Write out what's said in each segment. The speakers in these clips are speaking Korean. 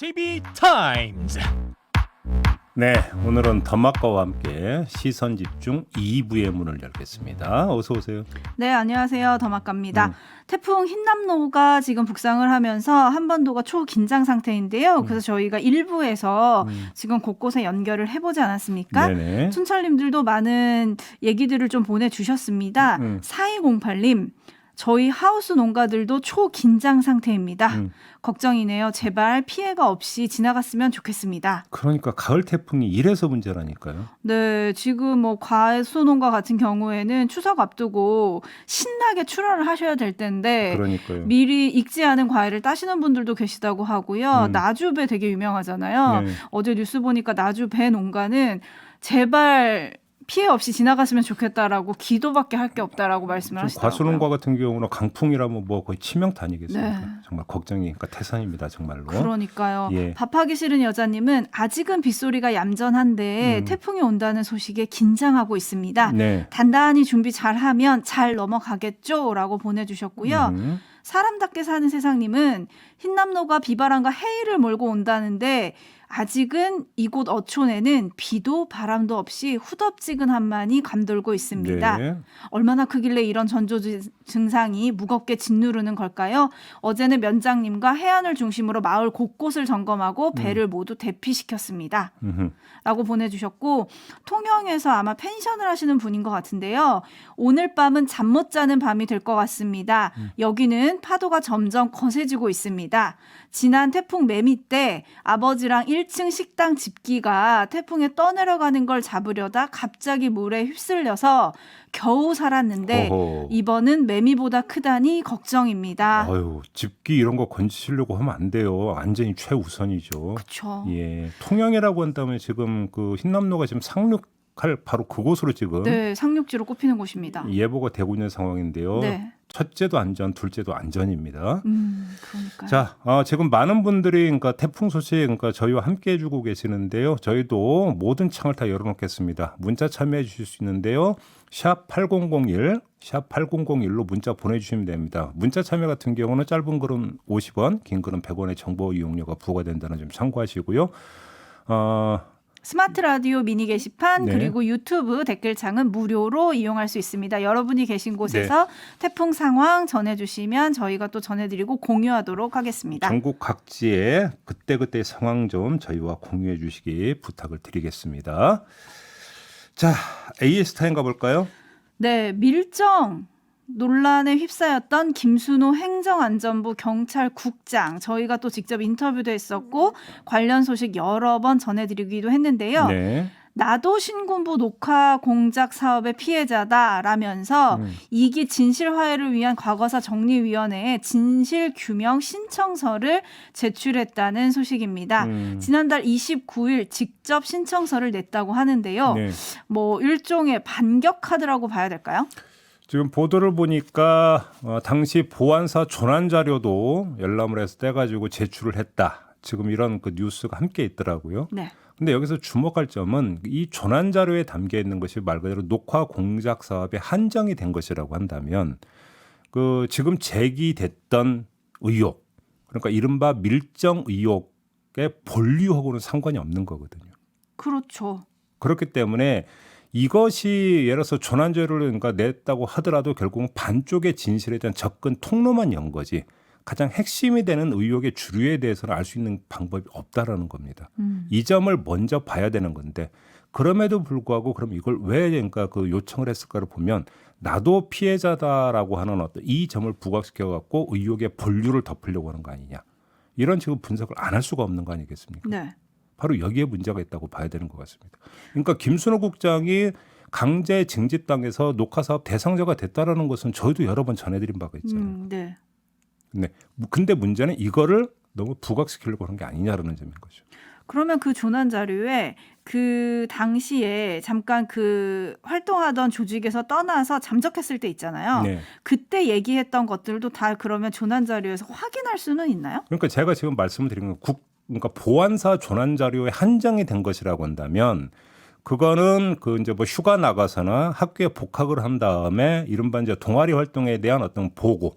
TV 타임즈. 네, 오늘은 더마카와 함께 시선 집중 2부의 문을 열겠습니다. 어서 오세요. 네, 안녕하세요. 더마카입니다. 태풍 흰남노가 지금 북상을 하면서 한반도가 초긴장 상태인데요. 그래서 저희가 1부에서 지금 곳곳에 연결을 해보지 않았습니까? 네네. 춘철님들도 많은 얘기들을 좀 보내주셨습니다. 4208님. 저희 하우스 농가들도 초긴장 상태입니다. 걱정이네요. 제발 피해가 없이 지나갔으면 좋겠습니다. 그러니까 가을 태풍이 이래서 문제라니까요. 네, 지금 뭐 과수농가 같은 경우에는 추석 앞두고 신나게 출하를 하셔야 될 텐데 그러니까요. 미리 익지 않은 과일을 따시는 분들도 계시다고 하고요. 나주배 되게 유명하잖아요. 네. 어제 뉴스 보니까 나주배 농가는 제발 피해 없이 지나갔으면 좋겠다라고 기도밖에 할 게 없다라고 말씀을 하시더라고요. 과수농가 같은 경우는 강풍이라면 뭐 거의 치명타 아니겠습니까? 네. 정말 걱정이 그러니까 태산입니다, 정말로. 그러니까요. 예. 밥하기 싫은 여자님은 아직은 빗소리가 얌전한데 태풍이 온다는 소식에 긴장하고 있습니다. 네. 단단히 준비 잘하면 잘 넘어가겠죠? 라고 보내주셨고요. 사람답게 사는 세상님은 흰남노가 비바람과 해일을 몰고 온다는데 아직은 이곳 어촌에는 비도 바람도 없이 후덥지근함만이 감돌고 있습니다. 네. 얼마나 크길래 이런 전조 증상이 무겁게 짓누르는 걸까요? 어제는 면장님과 해안을 중심으로 마을 곳곳을 점검하고 배를 모두 대피시켰습니다. 라고 보내주셨고 통영에서 아마 펜션을 하시는 분인 것 같은데요. 오늘 밤은 잠 못 자는 밤이 될 것 같습니다. 여기는 파도가 점점 거세지고 있습니다. 지난 태풍 매미 때 아버지랑 1층 식당 집기가 태풍에 떠내려가는 걸 잡으려다 갑자기 물에 휩쓸려서 겨우 살았는데 어허. 이번은 매미보다 크다니 걱정입니다. 아유, 집기 이런 거 건지시려고 하면 안 돼요. 안전이 최우선이죠. 그렇죠. 예, 통영이라고 한다면 지금 그 흰남노가 지금 상륙할 바로 그곳으로 지금 네, 상륙지로 꼽히는 곳입니다. 예보가 되고 있는 상황인데요. 네. 첫째도 안전, 둘째도 안전입니다. 그러니까요. 자, 지금 많은 분들이 그러니까 태풍 소식 그러니까 저희와 함께 해주고 계시는데요. 저희도 모든 창을 다 열어놓겠습니다. 문자 참여해 주실 수 있는데요. 샵 8001, 샵 8001로 문자 보내주시면 됩니다. 문자 참여 같은 경우는 짧은 글은 50원, 긴 글은 100원의 정보 이용료가 부과된다는 점 참고하시고요. 스마트 라디오 미니 게시판 네. 그리고 유튜브 댓글창은 무료로 이용할 수 있습니다. 여러분이 계신 곳에서 태풍 상황 전해주시면 저희가 또 전해드리고 공유하도록 하겠습니다. 전국 각지의 그때그때 상황 좀 저희와 공유해 주시기 부탁을 드리겠습니다. 자, AS 타임 가볼까요? 네, 밀정 논란에 휩싸였던 김순호 행정안전부 경찰국장 저희가 또 직접 인터뷰도 했었고 관련 소식 여러 번 전해드리기도 했는데요. 네. 나도 신군부 녹화 공작 사업의 피해자다라면서 2기 진실화해를 위한 과거사 정리위원회에 진실규명 신청서를 제출했다는 소식입니다. 지난달 29일 직접 신청서를 냈다고 하는데요. 네. 뭐 일종의 반격 카드라고 봐야 될까요? 지금 보도를 보니까 당시 보안사 조난 자료도 열람을 해서 떼가지고 제출을 했다. 지금 이런 그 뉴스가 함께 있더라고요. 네. 근데 여기서 주목할 점은 이 조난 자료에 담겨 있는 것이 말 그대로 녹화 공작 사업에 한정이 된 것이라고 한다면 그 지금 제기됐던 의혹, 그러니까 이른바 밀정 의혹의 본류하고는 상관이 없는 거거든요. 그렇죠. 그렇기 때문에 이것이 예를 들어서 조난 자료를 그러니까 냈다고 하더라도 결국은 반쪽의 진실에 대한 접근 통로만 연 거지. 가장 핵심이 되는 의혹의 주류에 대해서는 알 수 있는 방법이 없다라는 겁니다. 이 점을 먼저 봐야 되는 건데 그럼에도 불구하고 그럼 이걸 왜 그러니까 그 요청을 했을까를 보면 나도 피해자다라고 하는 어떤 이 점을 부각시켜 갖고 의혹의 본류를 덮으려고 하는 거 아니냐. 이런 지금 분석을 안 할 수가 없는 거 아니겠습니까? 네. 바로 여기에 문제가 있다고 봐야 되는 것 같습니다. 그러니까 김순호 국장이 강제 징집당해서 녹화사업 대상자가 됐다라는 것은 저희도 여러 번 전해드린 바가 있잖아요. 네. 네. 근데 문제는 이거를 너무 부각시키려고 하는 게 아니냐라는 점인 거죠. 그러면 그 조난 자료에 그 당시에 잠깐 그 활동하던 조직에서 떠나서 잠적했을 때 있잖아요. 네. 그때 얘기했던 것들도 다 그러면 조난 자료에서 확인할 수는 있나요? 그러니까 제가 지금 말씀을 드린 건 그러니까 보안사 조난 자료에 한정이 된 것이라고 한다면 그거는 그 이제 뭐 휴가 나가서나 학교에 복학을 한 다음에 이른바 이제 동아리 활동에 대한 어떤 보고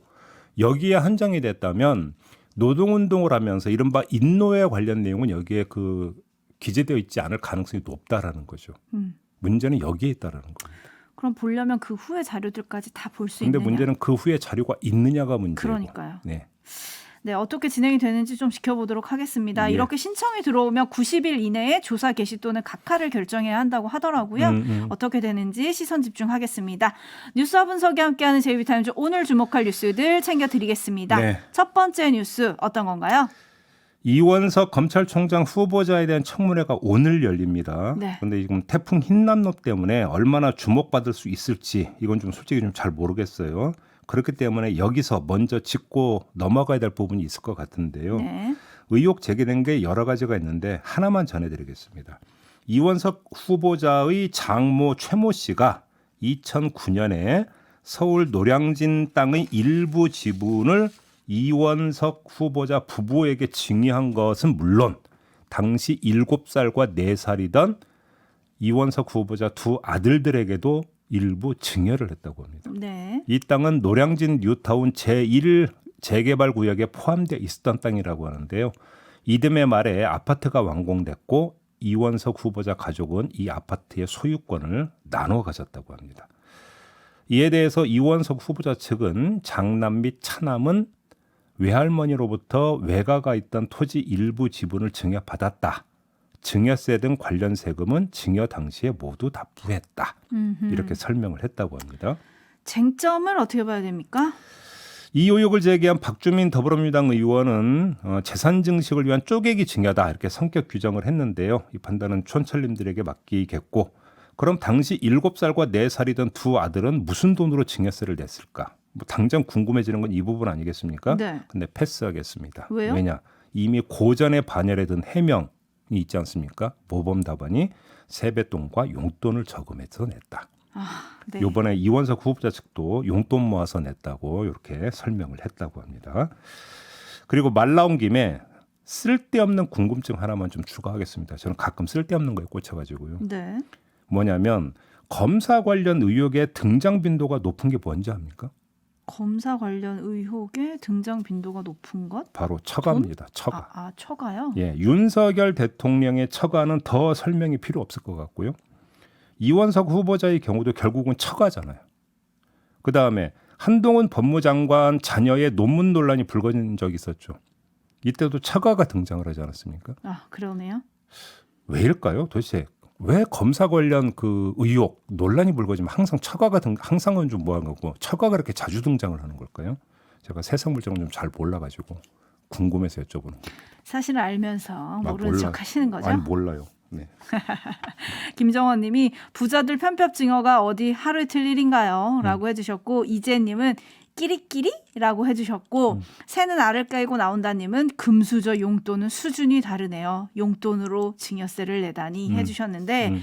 여기에 한정이 됐다면 노동운동을 하면서 이른바 인노에 관련 내용은 여기에 그 기재되어 있지 않을 가능성이 높다라는 거죠. 문제는 여기에 있다라는 겁니다. 그럼 보려면 그 후의 자료들까지 다 볼 수 그런데 있느냐? 문제는 그 후에 자료가 있느냐가 문제고. 그러니까요. 네. 네, 어떻게 진행이 되는지 좀 지켜보도록 하겠습니다. 예. 이렇게 신청이 들어오면 90일 이내에 조사 개시 또는 각하를 결정해야 한다고 하더라고요. 어떻게 되는지 시선 집중하겠습니다. 뉴스와 분석이 함께하는 제이비타임즈 오늘 주목할 뉴스들 챙겨드리겠습니다. 네. 첫 번째 뉴스 어떤 건가요? 이원석 검찰총장 후보자에 대한 청문회가 오늘 열립니다. 네. 그런데 지금 태풍 흰남노 때문에 얼마나 주목받을 수 있을지 이건 좀 솔직히 좀 잘 모르겠어요. 그렇기 때문에 여기서 먼저 짚고 넘어가야 될 부분이 있을 것 같은데요. 네. 의혹 제기된 게 여러 가지가 있는데 하나만 전해드리겠습니다. 이원석 후보자의 장모 최모 씨가 2009년에 서울 노량진 땅의 일부 지분을 이원석 후보자 부부에게 증여한 것은 물론 당시 7살과 4살이던 이원석 후보자 두 아들들에게도 일부 증여를 했다고 합니다. 네. 이 땅은 노량진 뉴타운 제1 재개발 구역에 포함되어 있었던 땅이라고 하는데요. 이듬해 말에 아파트가 완공됐고 이원석 후보자 가족은 이 아파트의 소유권을 나눠 가졌다고 합니다. 이에 대해서 이원석 후보자 측은 장남 및 차남은 외할머니로부터 외가가 있던 토지 일부 지분을 증여받았다. 증여세 등 관련 세금은 증여 당시에 모두 납부했다. 이렇게 설명을 했다고 합니다. 쟁점을 어떻게 봐야 됩니까? 이 의혹을 제기한 박주민 더불어민주당 의원은 재산 증식을 위한 쪼개기 증여다 이렇게 성격 규정을 했는데요. 이 판단은 촌철님들에게 맡기겠고 그럼 당시 7살과 4살이던 두 아들은 무슨 돈으로 증여세를 냈을까? 뭐 당장 궁금해지는 건 이 부분 아니겠습니까? 네. 근데 패스하겠습니다. 왜요? 왜냐? 이미 고전에 반열에 든 해명이 있지 않습니까? 모범 답안이 세뱃돈과 용돈을 저금해서 냈다. 네. 이번에 이원석 후보자 측도 용돈 모아서 냈다고 이렇게 설명을 했다고 합니다. 그리고 말 나온 김에 쓸데없는 궁금증 하나만 좀 추가하겠습니다. 저는 가끔 쓸데없는 거에 꽂혀가지고요. 네. 뭐냐면 검사 관련 의혹의 등장 빈도가 높은 게 뭔지 압니까? 검사 관련 의혹의 등장 빈도가 높은 것? 바로 처가입니다. 처가. 처가요? 예, 윤석열 대통령의 처가는 더 설명이 필요 없을 것 같고요. 이원석 후보자의 경우도 결국은 처가잖아요. 그다음에 한동훈 법무장관 자녀의 논문 논란이 불거진 적이 있었죠. 이때도 처가가 등장을 하지 않았습니까? 그러네요. 왜일까요? 도대체 왜 검사 관련 그 의혹 논란이 불거지면 항상 처가가 항상은 좀 뭐한 거고 처가가 그렇게 자주 등장을 하는 걸까요? 제가 세상 물정을 좀 잘 몰라가지고 궁금해서 여쭤보는 거예요. 사실을 알면서 모르는 척 하시는 거죠? 아니 몰라요. 네. 김정원 님이 부자들 편법 증여가 어디 하루 이틀 일인가요? 라고 해주셨고 이재님은 끼리끼리라고 해주셨고 새는 알을 깔고 나온다님은 금수저 용돈은 수준이 다르네요. 용돈으로 증여세를 내다니 해주셨는데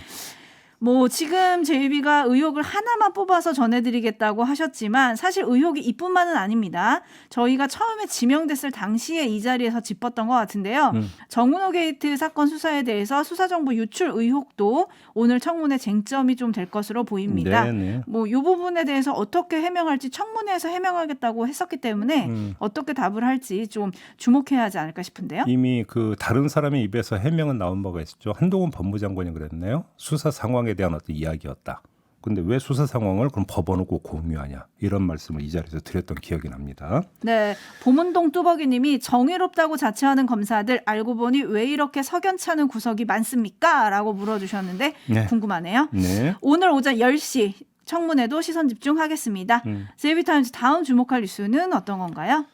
뭐 지금 제이비가 의혹을 하나만 뽑아서 전해드리겠다고 하셨지만 사실 의혹이 이뿐만은 아닙니다. 저희가 처음에 지명됐을 당시에 이 자리에서 짚었던 것 같은데요. 정은호 게이트 사건 수사에 대해서 수사정보 유출 의혹도 오늘 청문회 쟁점이 좀 될 것으로 보입니다. 네네. 뭐 이 부분에 대해서 어떻게 해명할지 청문회에서 해명하겠다고 했었기 때문에 어떻게 답을 할지 좀 주목해야 하지 않을까 싶은데요. 이미 그 다른 사람의 입에서 해명은 나온 바가 있었죠. 한동훈 법무장관이 그랬나요? 수사 상황에 대한 어떤 이야기였다. 근데 왜 수사 상황을 그럼 법원하고 꼭 공유하냐 이런 말씀을 이 자리에서 드렸던 기억이 납니다. 네, 보문동 뚜벅이님이 정의롭다고 자처하는 검사들 알고 보니 왜 이렇게 석연찮은 구석이 많습니까? 라고 물어주셨는데 네. 궁금하네요. 네. 오늘 오전 10시 청문회도 시선 집중하겠습니다. 제이비타임즈 다음 주목할 뉴스는 어떤 건가요?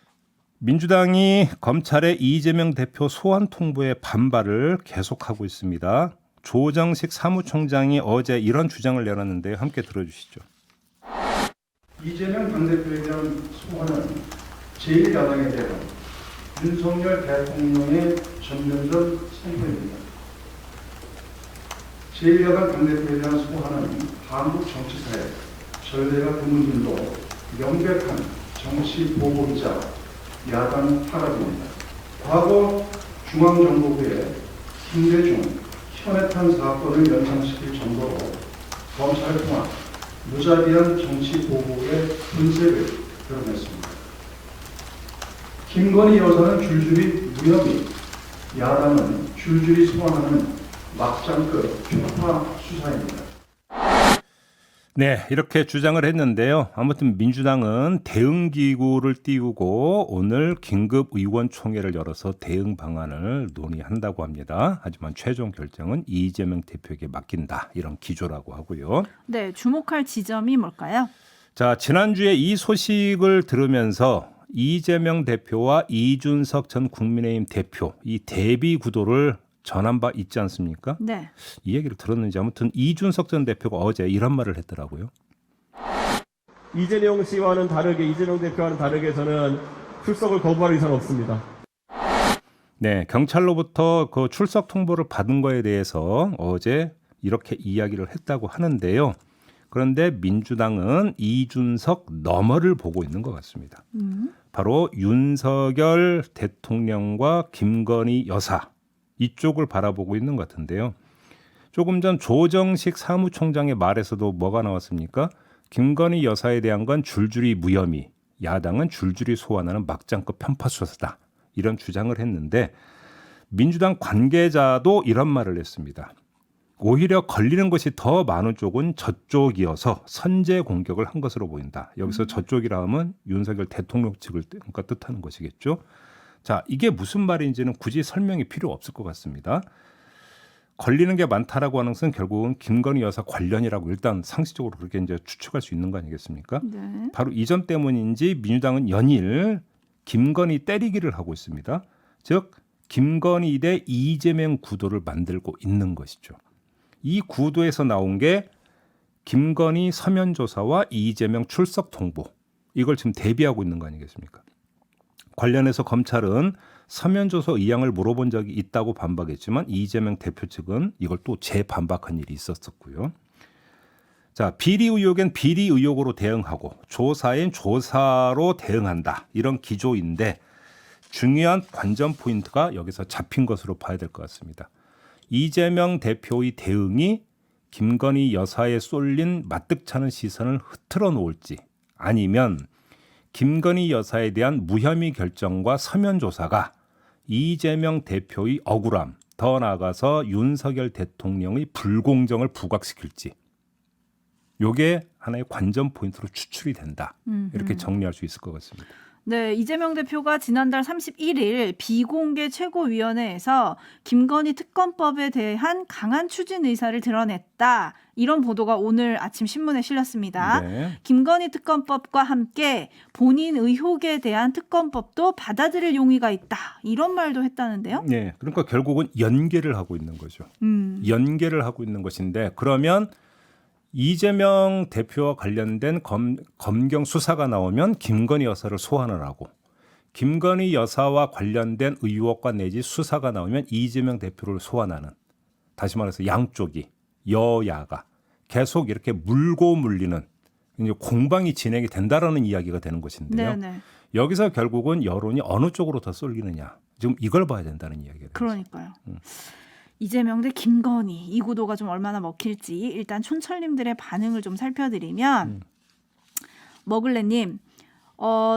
민주당이 검찰의 이재명 대표 소환 통보에 반발을 계속하고 있습니다. 조정식 사무총장이 어제 이런 주장을 내놨는데 함께 들어주시죠. 이재명 당대표에 대한 소환은 제1야당에 대한 윤석열 대통령의 전면전 선거입니다. 제1야당 당대표에 대한 소환은 한국 정치사에 전례가 드문들도 명백한 정치 보복이자 야당 타락입니다. 과거 중앙정보부의 김대중 현해탄 사건을 연상시킬 정도로 검찰을 통한 무자비한 정치 보복의 분쇄를 드러냈습니다. 김건희 여사는 줄줄이 무혐의, 야당은 줄줄이 소환하는 막장급 편파 수사입니다. 네, 이렇게 주장을 했는데요. 아무튼 민주당은 대응기구를 띄우고 오늘 긴급 의원총회를 열어서 대응 방안을 논의한다고 합니다. 하지만 최종 결정은 이재명 대표에게 맡긴다. 이런 기조라고 하고요. 네, 주목할 지점이 뭘까요? 자, 지난주에 이 소식을 들으면서 이재명 대표와 이준석 전 국민의힘 대표 이 대비 구도를 전한 바 있지 않습니까? 네. 이 얘기를 들었는지 아무튼 이준석 전 대표가 어제 이런 말을 했더라고요. 이재명 씨와는 다르게 이재명 대표와는 다르게 저는 출석을 거부할 의사는 없습니다. 네, 경찰로부터 그 출석 통보를 받은 거에 대해서 어제 이렇게 이야기를 했다고 하는데요. 그런데 민주당은 이준석 너머를 보고 있는 것 같습니다. 바로 윤석열 대통령과 김건희 여사 이쪽을 바라보고 있는 것 같은데요. 조금 전 조정식 사무총장의 말에서도 뭐가 나왔습니까? 김건희 여사에 대한 건 줄줄이 무혐의, 야당은 줄줄이 소환하는 막장급 편파 수사다. 이런 주장을 했는데 민주당 관계자도 이런 말을 했습니다. 오히려 걸리는 것이 더 많은 쪽은 저쪽이어서 선제 공격을 한 것으로 보인다. 여기서 저쪽이라 하면 윤석열 대통령 측을 뜻하는 것이겠죠. 자, 이게 무슨 말인지는 굳이 설명이 필요 없을 것 같습니다. 걸리는 게 많다라고 하는 것은 결국은 김건희 여사 관련이라고 일단 상식적으로 그렇게 이제 추측할 수 있는 거 아니겠습니까? 네. 바로 이 점 때문인지 민주당은 연일 김건희 때리기를 하고 있습니다. 즉 김건희 대 이재명 구도를 만들고 있는 것이죠. 이 구도에서 나온 게 김건희 서면 조사와 이재명 출석 통보. 이걸 지금 대비하고 있는 거 아니겠습니까? 관련해서 검찰은 서면 조사 의향을 물어본 적이 있다고 반박했지만 이재명 대표 측은 이걸 또 재반박한 일이 있었었고요. 자, 비리 의혹엔 비리 의혹으로 대응하고 조사엔 조사로 대응한다. 이런 기조인데 중요한 관전 포인트가 여기서 잡힌 것으로 봐야 될 것 같습니다. 이재명 대표의 대응이 김건희 여사에 쏠린 마뜩찮은 시선을 흐트러 놓을지 아니면 김건희 여사에 대한 무혐의 결정과 서면 조사가 이재명 대표의 억울함, 더 나아가서 윤석열 대통령의 불공정을 부각시킬지 이게 하나의 관전 포인트로 추출이 된다. 이렇게 정리할 수 있을 것 같습니다. 네, 이재명 대표가 지난달 31일 비공개 최고위원회에서 김건희 특검법에 대한 강한 추진 의사를 드러냈다. 이런 보도가 오늘 아침 신문에 실렸습니다. 네. 김건희 특검법과 함께 본인 의혹에 대한 특검법도 받아들일 용의가 있다. 이런 말도 했다는데요. 네, 그러니까 결국은 연계를 하고 있는 거죠. 연계를 하고 있는 것인데 그러면 이재명 대표와 관련된 검경 수사가 나오면 김건희 여사를 소환을 하고 김건희 여사와 관련된 의혹과 내지 수사가 나오면 이재명 대표를 소환하는 다시 말해서 양쪽이 여야가 계속 이렇게 물고 물리는 이제 공방이 진행이 된다라는 이야기가 되는 것인데요. 네네. 여기서 결국은 여론이 어느 쪽으로 더 쏠리느냐 지금 이걸 봐야 된다는 이야기가 그러니까요. 이재명 대 김건희 이 구도가 좀 얼마나 먹힐지 일단 촌철님들의 반응을 좀 살펴드리면 머글레님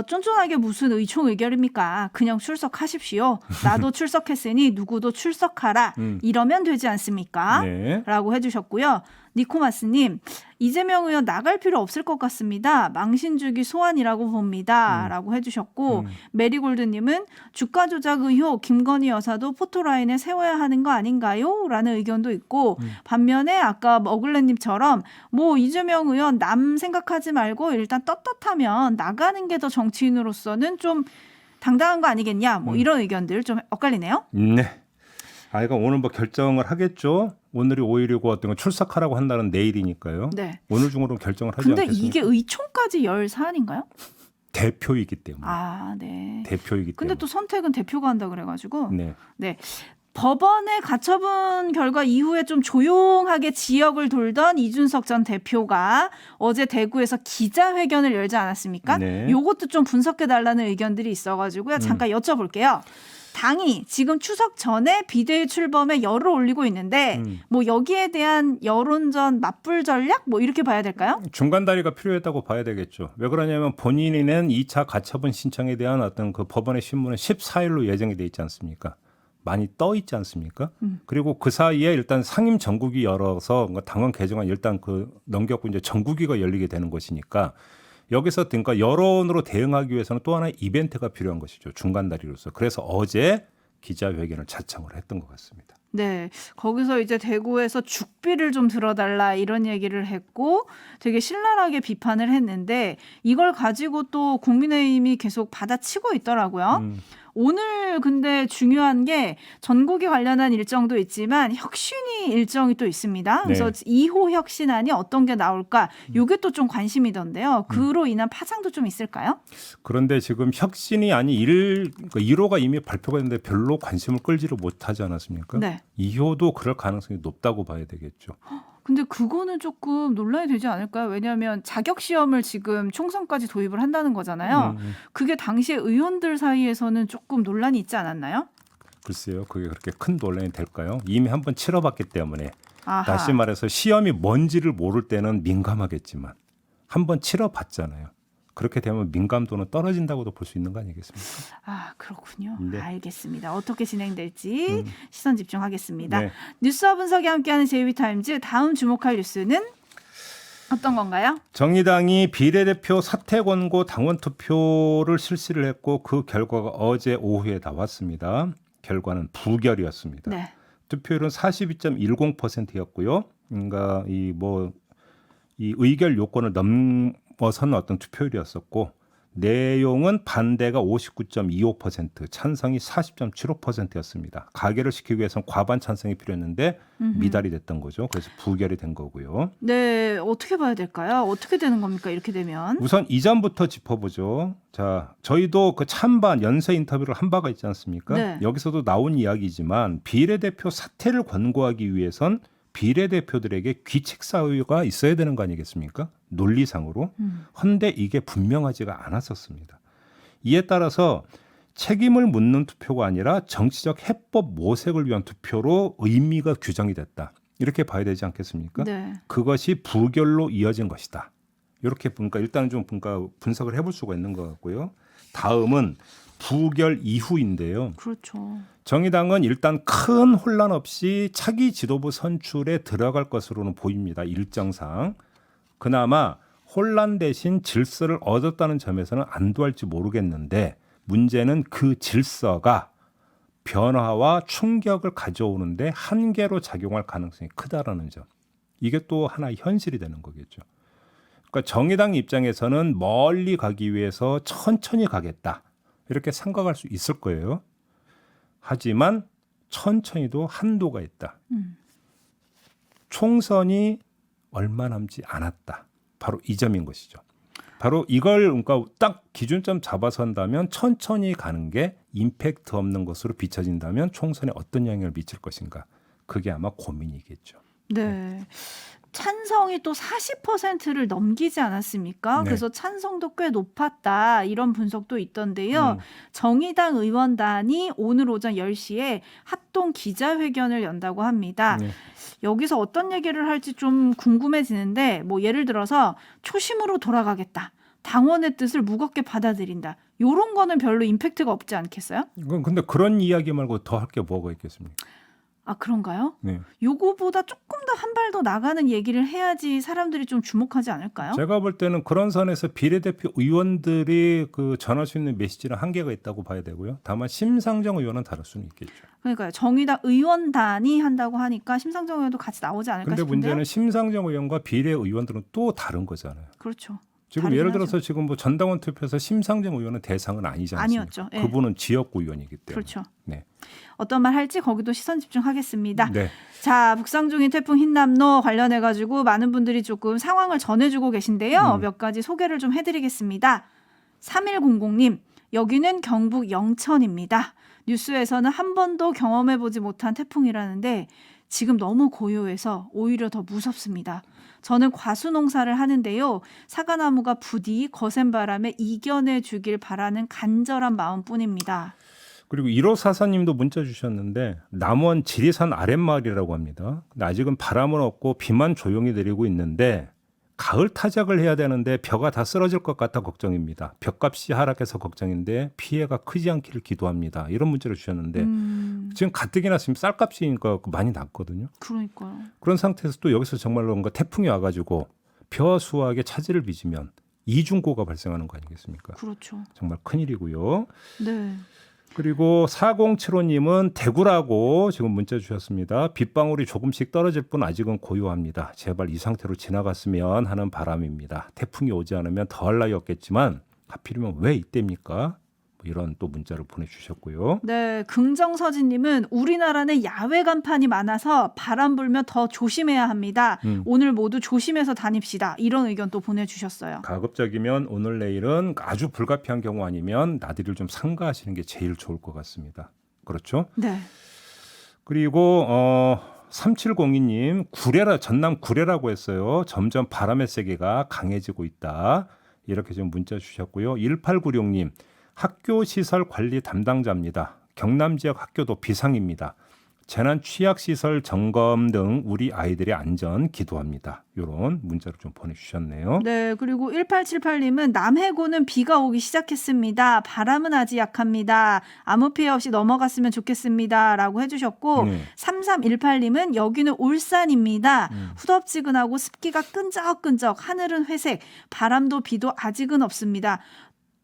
쫀쫀하게 무슨 의총의결입니까? 그냥 출석하십시오. 나도 출석했으니 누구도 출석하라. 이러면 되지 않습니까? 네. 라고 해주셨고요. 니코마스님 이재명 의원 나갈 필요 없을 것 같습니다. 망신주기 소환이라고 봅니다. 라고 해주셨고 메리골드님은 주가 조작 의혹 김건희 여사도 포토라인에 세워야 하는 거 아닌가요? 라는 의견도 있고 반면에 아까 머글레님처럼 뭐 이재명 의원 남 생각하지 말고 일단 떳떳하면 나가는 게 더 정치인으로서는 좀 당당한 거 아니겠냐? 뭐 이런 의견들 좀 엇갈리네요. 네. 이거 오늘 뭐 결정을 하겠죠. 오늘이 5일이고 어떤 거 출석하라고 한다는 내일이니까요. 네. 오늘 중으로 결정을 하지 근데 않겠습니까? 이게 의총까지 열 사안인가요? 대표이기 때문에. 아, 네. 대표이기 근데 때문에. 또 선택은 대표가 한다 그래가지고. 네. 네. 법원의 가처분 결과 이후에 좀 조용하게 지역을 돌던 이준석 전 대표가 어제 대구에서 기자회견을 열지 않았습니까? 네. 요것도 좀 분석해달라는 의견들이 있어가지고요. 잠깐 여쭤볼게요. 당이 지금 추석 전에 비대위 출범에 열을 올리고 있는데 뭐 여기에 대한 여론전 맞불 전략 뭐 이렇게 봐야 될까요? 중간 다리가 필요했다고 봐야 되겠죠. 왜 그러냐면 본인이 낸 2차 가처분 신청에 대한 어떤 그 법원의 신문은 14일로 예정이 돼 있지 않습니까? 많이 떠 있지 않습니까? 그리고 그 사이에 일단 상임 전국이 열어서 당원 개정안 일단 그 넘겼고 이제 전국위가 열리게 되는 것이니까 여기서 그러니까 여론으로 대응하기 위해서는 또 하나의 이벤트가 필요한 것이죠. 중간 다리로서. 그래서 어제 기자회견을 자청을 했던 것 같습니다. 네, 거기서 이제 대구에서 죽비를 좀 들어달라 이런 얘기를 했고 되게 신랄하게 비판을 했는데 이걸 가지고 또 국민의힘이 계속 받아치고 있더라고요. 오늘 근데 중요한 게 전국에 관련한 일정도 있지만 혁신위 일정이 또 있습니다. 그래서 네. 2호 혁신안이 어떤 게 나올까 이게 또 좀 관심이던데요. 그로 인한 파장도 좀 있을까요? 그런데 지금 혁신이 아니 1호가 이미 발표가 됐는데 별로 관심을 끌지를 못하지 않았습니까? 네. 2호도 그럴 가능성이 높다고 봐야 되겠죠. 근데 그거는 조금 논란이 되지 않을까요? 왜냐하면 자격 시험을 지금 총선까지 도입을 한다는 거잖아요. 그게 당시에 의원들 사이에서는 조금 논란이 있지 않았나요? 글쎄요. 그게 그렇게 큰 논란이 될까요? 이미 한번 치러봤기 때문에. 아하. 다시 말해서 시험이 뭔지를 모를 때는 민감하겠지만 한번 치러봤잖아요. 그렇게 되면 민감도는 떨어진다고도 볼 수 있는 거 아니겠습니까? 아, 그렇군요. 네. 알겠습니다. 어떻게 진행될지 시선 집중하겠습니다. 네. 뉴스와 분석이 함께하는 제이비타임즈 다음 주목할 뉴스는 어떤 건가요? 정의당이 비례대표 사퇴 권고 당원 투표를 실시를 했고 그 결과가 어제 오후에 나왔습니다. 결과는 부결이었습니다. 네. 투표율은 42.10%였고요. 그러니까 이 의결 요건을 넘어선 어떤 투표율이었었고 내용은 반대가 59.25%, 찬성이 40.75%였습니다. 가결을 시키기 위해서는 과반 찬성이 필요했는데 미달이 됐던 거죠. 그래서 부결이 된 거고요. 네, 어떻게 봐야 될까요? 어떻게 되는 겁니까? 이렇게 되면. 우선 이전부터 짚어보죠. 자, 저희도 그 찬반 연쇄 인터뷰를 한 바가 있지 않습니까? 네. 여기서도 나온 이야기지만 비례대표 사퇴를 권고하기 위해선 비례대표들에게 귀책 사유가 있어야 되는 거 아니겠습니까? 논리상으로. 헌데 이게 분명하지가 않았었습니다. 이에 따라서 책임을 묻는 투표가 아니라 정치적 해법 모색을 위한 투표로 의미가 규정이 됐다. 이렇게 봐야 되지 않겠습니까? 네. 그것이 부결로 이어진 것이다. 이렇게 보니까 일단은 좀 분석을 해볼 수가 있는 것 같고요. 다음은 부결 이후인데요. 그렇죠. 정의당은 일단 큰 혼란 없이 차기 지도부 선출에 들어갈 것으로는 보입니다. 일정상. 그나마 혼란 대신 질서를 얻었다는 점에서는 안도할지 모르겠는데 문제는 그 질서가 변화와 충격을 가져오는데 한계로 작용할 가능성이 크다라는 점. 이게 또 하나의 현실이 되는 거겠죠. 그러니까 정의당 입장에서는 멀리 가기 위해서 천천히 가겠다. 이렇게 생각할 수 있을 거예요. 하지만 천천히도 한도가 있다. 총선이 얼마 남지 않았다. 바로 이 점인 것이죠. 바로 이걸 그러니까 딱 기준점 잡아서 한다면 천천히 가는 게 임팩트 없는 것으로 비춰진다면 총선에 어떤 영향을 미칠 것인가. 그게 아마 고민이겠죠. 네. 찬성이 또 40%를 넘기지 않았습니까? 네. 그래서 찬성도 꽤 높았다. 이런 분석도 있던데요. 정의당 의원단이 오늘 오전 10시에 합동 기자회견을 연다고 합니다. 네. 여기서 어떤 얘기를 할지 좀 궁금해지는데 뭐 예를 들어서 초심으로 돌아가겠다. 당원의 뜻을 무겁게 받아들인다. 이런 거는 별로 임팩트가 없지 않겠어요? 근데 그런 이야기 말고 더 할 게 뭐가 있겠습니까? 아, 그런가요? 네. 요거보다 조금 더 한 발 더 나가는 얘기를 해야지 사람들이 좀 주목하지 않을까요? 제가 볼 때는 그런 선에서 비례대표 의원들이 그 전할 수 있는 메시지는 한계가 있다고 봐야 되고요. 다만 심상정 의원은 다를 수는 있겠죠. 그러니까요. 정의당 의원단이 한다고 하니까 심상정 의원도 같이 나오지 않을까 근데 싶은데요. 문제는 심상정 의원과 비례 의원들은 또 다른 거잖아요. 그렇죠. 지금 다르긴 예를 들어서 하죠. 지금 뭐 전당원 투표에서 심상정 의원은 대상은 아니지 않습니까? 아니었죠. 예. 그분은 지역구 의원이기 때문에. 그렇죠. 네. 어떤 말 할지 거기도 시선 집중하겠습니다. 네. 자, 북상 중인 태풍 흰남노 관련해가지고 많은 분들이 조금 상황을 전해주고 계신데요. 몇 가지 소개를 좀 해드리겠습니다. 3100님, 여기는 경북 영천입니다. 뉴스에서는 한 번도 경험해보지 못한 태풍이라는데 지금 너무 고요해서 오히려 더 무섭습니다. 저는 과수 농사를 하는데요. 사과나무가 부디 거센 바람에 이겨내 주길 바라는 간절한 마음뿐입니다. 그리고 1544님도 문자 주셨는데 남원 지리산 아랫마을이라고 합니다. 근데 아직은 바람은 없고 비만 조용히 내리고 있는데 가을 타작을 해야 되는데 벼가 다 쓰러질 것 같아 걱정입니다. 벼값이 하락해서 걱정인데 피해가 크지 않기를 기도합니다. 이런 문자를 주셨는데 지금 가뜩이나 지금 쌀값이니까 많이 났거든요. 그러니까요. 그런 상태에서 또 여기서 정말로 뭔가 태풍이 와가지고 벼 수확에 차질을 빚으면 이중고가 발생하는 거 아니겠습니까? 그렇죠. 정말 큰일이고요. 네. 그리고 4075님은 대구라고 지금 문자 주셨습니다. 빗방울이 조금씩 떨어질 뿐 아직은 고요합니다. 제발 이 상태로 지나갔으면 하는 바람입니다. 태풍이 오지 않으면 더할 나위 없겠지만 하필이면 왜 이때입니까? 뭐 이런 또 문자를 보내주셨고요. 네, 긍정서진님은 우리나라는 야외 간판이 많아서 바람 불면 더 조심해야 합니다. 오늘 모두 조심해서 다닙시다. 이런 의견 또 보내주셨어요. 가급적이면 오늘 내일은 아주 불가피한 경우 아니면 나들이를 좀 삼가하시는 게 제일 좋을 것 같습니다. 그렇죠? 네. 그리고 3702님 전남 구례라고 했어요. 점점 바람의 세기가 강해지고 있다. 이렇게 좀 문자 주셨고요. 1896님 학교시설 관리 담당자입니다. 경남 지역 학교도 비상입니다. 재난 취약시설 점검 등 우리 아이들의 안전 기도합니다. 이런 문자를 좀 보내주셨네요. 네, 그리고 1878님은 남해고는 비가 오기 시작했습니다. 바람은 아직 약합니다. 아무 피해 없이 넘어갔으면 좋겠습니다. 라고 해주셨고 3318님은 여기는 울산입니다. 후덥지근하고 습기가 끈적끈적 하늘은 회색 바람도 비도 아직은 없습니다.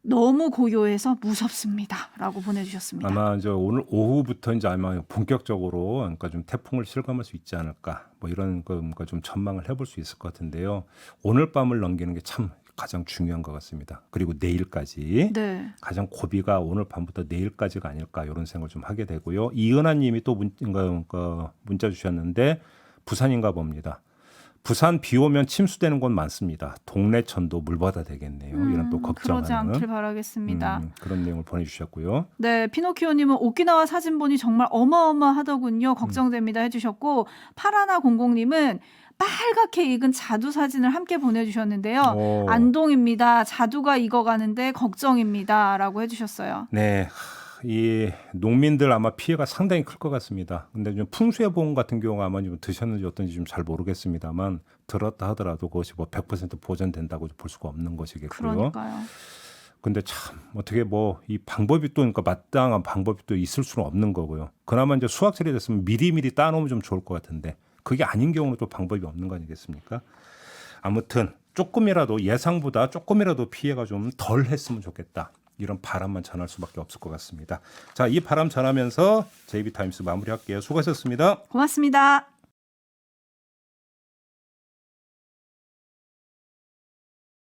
너무 고요해서 무섭습니다. 라고 보내주셨습니다. 아마 이제 오늘 오후부터 이제 아마 본격적으로 그러니까 좀 태풍을 실감할 수 있지 않을까 뭐 이런 거 좀 전망을 해볼 수 있을 것 같은데요. 오늘 밤을 넘기는 게 참 가장 중요한 것 같습니다. 그리고 내일까지 네. 가장 고비가 오늘 밤부터 내일까지가 아닐까 이런 생각을 좀 하게 되고요. 이은하님이 또 문자 주셨는데 부산인가 봅니다. 부산 비 오면 침수되는 곳 많습니다. 동래천도 물바다 되겠네요. 이런 또 걱정하는 그러지 않길 바라겠습니다. 그런 내용을 보내주셨고요. 네, 피노키오님은 오키나와 사진 보니 정말 어마어마하더군요. 걱정됩니다 해주셨고 파라나00님은 빨갛게 익은 자두 사진을 함께 보내주셨는데요. 안동입니다. 자두가 익어가는데 걱정입니다. 라고 해주셨어요. 네. 이 농민들 아마 피해가 상당히 클 것 같습니다. 근데 좀 풍수의 보험 같은 경우가 아마 좀 드셨는지 어떤지 좀 잘 모르겠습니다만 들었다 하더라도 그것이 뭐 100% 보전된다고 볼 수가 없는 것이겠고요. 그러니까요. 근데 참 어떻게 뭐 이 방법이 또 그러니까 마땅한 방법이 또 있을 수는 없는 거고요. 그나마 이제 수확철이 됐으면 미리미리 따놓으면 좀 좋을 것 같은데 그게 아닌 경우는 또 방법이 없는 거 아니겠습니까? 아무튼 조금이라도 예상보다 조금이라도 피해가 좀 덜 했으면 좋겠다. 이런 바람만 전할 수밖에 없을 것 같습니다. 자, 이 바람 전하면서 JB타임스 마무리할게요. 수고하셨습니다. 고맙습니다.